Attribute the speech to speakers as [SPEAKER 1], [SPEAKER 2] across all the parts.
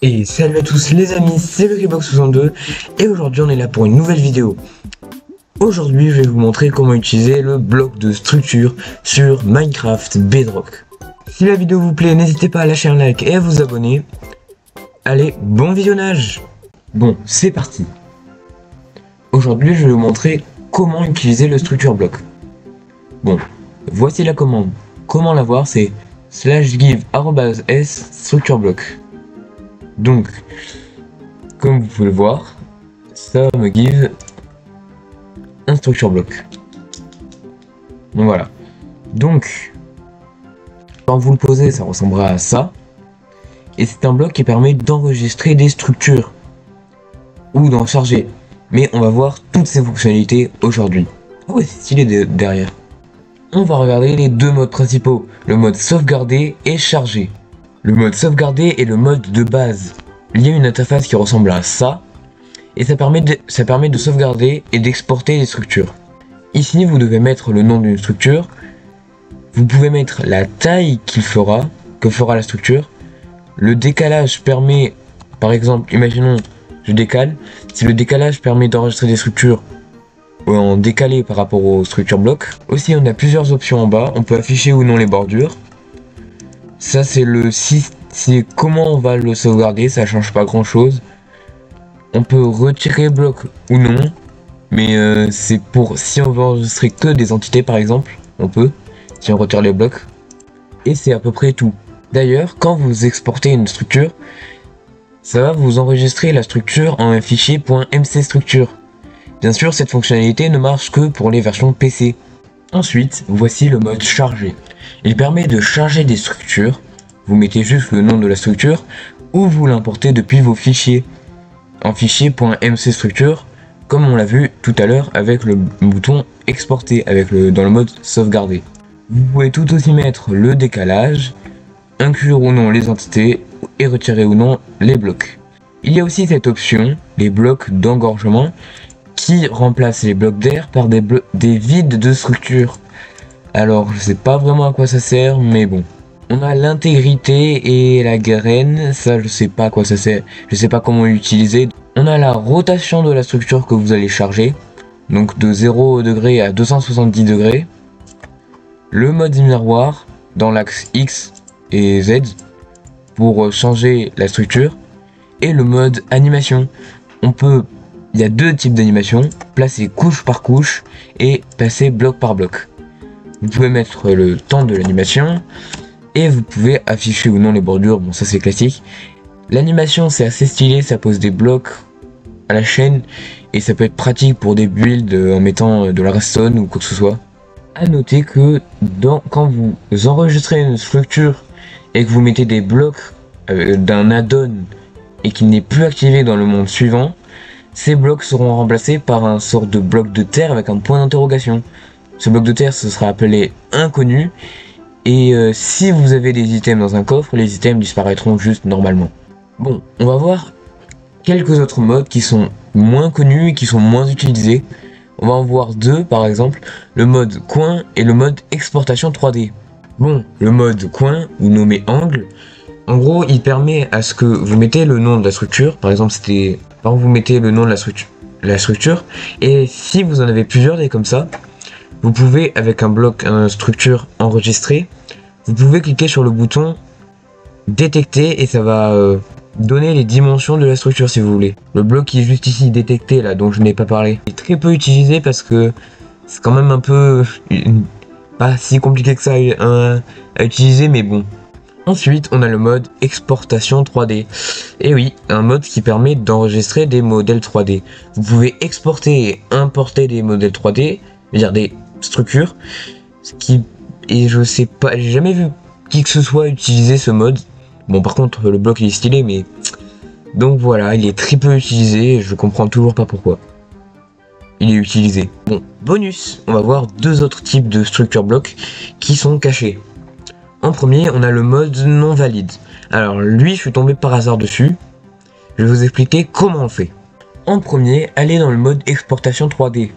[SPEAKER 1] Et salut à tous les amis, c'est LuckyBox62 et aujourd'hui on est là pour une nouvelle vidéo. Aujourd'hui je vais vous montrer comment utiliser le bloc de structure sur Minecraft Bedrock. Si la vidéo vous plaît, n'hésitez pas à lâcher un like et à vous abonner. Allez, bon visionnage. Bon, c'est parti. Aujourd'hui je vais vous montrer comment utiliser le structure block. Bon, voici la commande. Comment l'avoir, c'est /give @s structure block. Donc, comme vous pouvez le voir, ça me give un structure block. Donc voilà. Donc, quand vous le posez, ça ressemblera à ça. Et c'est un bloc qui permet d'enregistrer des structures ou d'en charger. Mais on va voir toutes ces fonctionnalités aujourd'hui. Ah ouais, c'est stylé derrière. On va regarder les deux modes principaux, le mode sauvegarder et charger. Le mode sauvegarder est le mode de base. Il y a une interface qui ressemble à ça, et ça permet de sauvegarder et d'exporter les structures. Ici, vous devez mettre le nom d'une structure. Vous pouvez mettre la taille que fera la structure. Le décalage permet, par exemple, imaginons, je décale. Si le décalage permet d'enregistrer des structures en décalé par rapport aux structures blocs. Aussi, on a plusieurs options en bas. On peut afficher ou non les bordures. Ça, c'est comment on va le sauvegarder, ça change pas grand chose. On peut retirer bloc ou non, mais c'est pour si on veut enregistrer que des entités par exemple, on peut, si on retire les blocs. Et c'est à peu près tout. D'ailleurs, quand vous exportez une structure, ça va vous enregistrer la structure en un fichier .mcstructure. Bien sûr, cette fonctionnalité ne marche que pour les versions PC. Ensuite, voici le mode charger. Il permet de charger des structures. Vous mettez juste le nom de la structure ou vous l'importez depuis vos fichiers en fichier .mcstructure comme on l'a vu tout à l'heure avec le bouton exporter dans le mode sauvegarder. Vous pouvez tout aussi mettre le décalage, inclure ou non les entités et retirer ou non les blocs. Il y a aussi cette option, les blocs d'engorgement, qui remplace les blocs d'air par des vides de structure. Alors je sais pas vraiment à quoi ça sert, mais bon. On a l'intégrité et la graine, ça je sais pas à quoi ça sert, je sais pas comment l'utiliser. On a la rotation de la structure que vous allez charger, donc de 0 degré à 270 degrés. Le mode miroir dans l'axe X et Z pour changer la structure. Et le mode animation. Il y a deux types d'animation, placer couche par couche et passer bloc par bloc. Vous pouvez mettre le temps de l'animation et vous pouvez afficher ou non les bordures, bon ça c'est classique. L'animation c'est assez stylé, ça pose des blocs à la chaîne et ça peut être pratique pour des builds en mettant de la redstone ou quoi que ce soit. A noter que quand vous enregistrez une structure et que vous mettez des blocs d'un add-on et qu'il n'est plus activé dans le monde suivant, ces blocs seront remplacés par un sort de bloc de terre avec un point d'interrogation. Ce bloc de terre ce sera appelé inconnu et si vous avez des items dans un coffre, les items disparaîtront juste normalement. Bon, on va voir quelques autres modes qui sont moins connus et qui sont moins utilisés. On va en voir deux par exemple, le mode coin et le mode exportation 3D. Bon, le mode coin ou nommé angle, en gros il permet à ce que vous mettez le nom de la structure, par exemple vous mettez le nom de la structure, et si vous en avez plusieurs des comme ça, vous pouvez avec un bloc, structure enregistrée, vous pouvez cliquer sur le bouton détecter et ça va donner les dimensions de la structure si vous voulez. Le bloc qui est juste ici détecté là dont je n'ai pas parlé est très peu utilisé parce que c'est quand même un peu pas si compliqué que ça à utiliser, mais bon. Ensuite, on a le mode exportation 3D. Et oui, un mode qui permet d'enregistrer des modèles 3D. Vous pouvez exporter et importer des modèles 3D, c'est-à-dire des structures, et je sais pas, j'ai jamais vu qui que ce soit utiliser ce mode. Bon, par contre, le bloc il est stylé, mais donc voilà, il est très peu utilisé, et je comprends toujours pas pourquoi il est utilisé. Bon, bonus, on va voir deux autres types de structure blocs qui sont cachés. En premier, on a le mode non valide. Alors lui, je suis tombé par hasard dessus. Je vais vous expliquer comment on fait. En premier, allez dans le mode exportation 3D.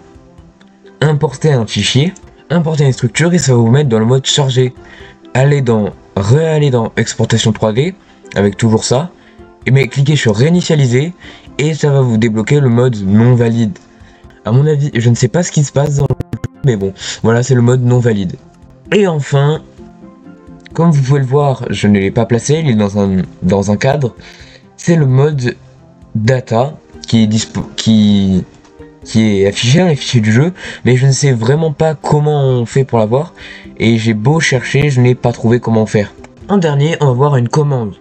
[SPEAKER 1] Importez un fichier, importez une structure et ça va vous mettre dans le mode chargé. Allez dans exportation 3D avec toujours ça mais cliquez sur réinitialiser et ça va vous débloquer le mode non valide. À mon avis, je ne sais pas ce qui se passe dans le jeu, mais bon, voilà, c'est le mode non valide. Et enfin, comme vous pouvez le voir, je ne l'ai pas placé, il est dans un cadre. C'est le mode data qui est affiché dans les fichiers du jeu, mais je ne sais vraiment pas comment on fait pour l'avoir, et j'ai beau chercher, je n'ai pas trouvé comment faire. En dernier, on va voir une commande.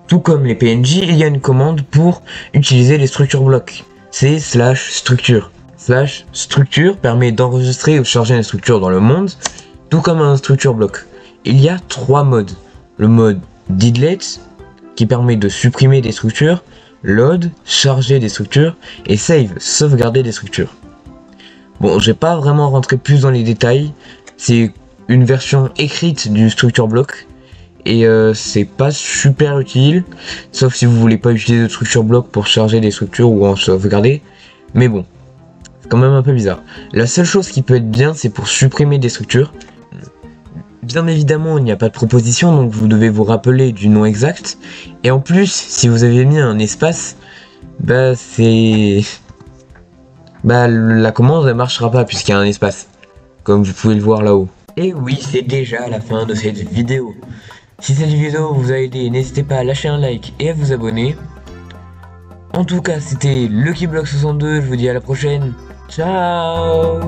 [SPEAKER 1] Tout comme les PNJ, il y a une commande pour utiliser les structures blocs. C'est /structure. /structure permet d'enregistrer ou de charger une structure dans le monde, tout comme un structure bloc. Il y a 3 modes. Le mode delete, qui permet de supprimer des structures, load, charger des structures, et save, sauvegarder des structures. Bon, je vais pas vraiment rentrer plus dans les détails, c'est une version écrite du structure block, et c'est pas super utile, sauf si vous voulez pas utiliser de structure block pour charger des structures ou en sauvegarder, mais bon, c'est quand même un peu bizarre. La seule chose qui peut être bien, c'est pour supprimer des structures. Bien évidemment, il n'y a pas de proposition, donc vous devez vous rappeler du nom exact. Et en plus, si vous avez mis un espace, la commande ne marchera pas puisqu'il y a un espace, comme vous pouvez le voir là-haut. Et oui, c'est déjà la fin de cette vidéo. Si cette vidéo vous a aidé, n'hésitez pas à lâcher un like et à vous abonner. En tout cas, c'était LuckyBlock62, je vous dis à la prochaine. Ciao!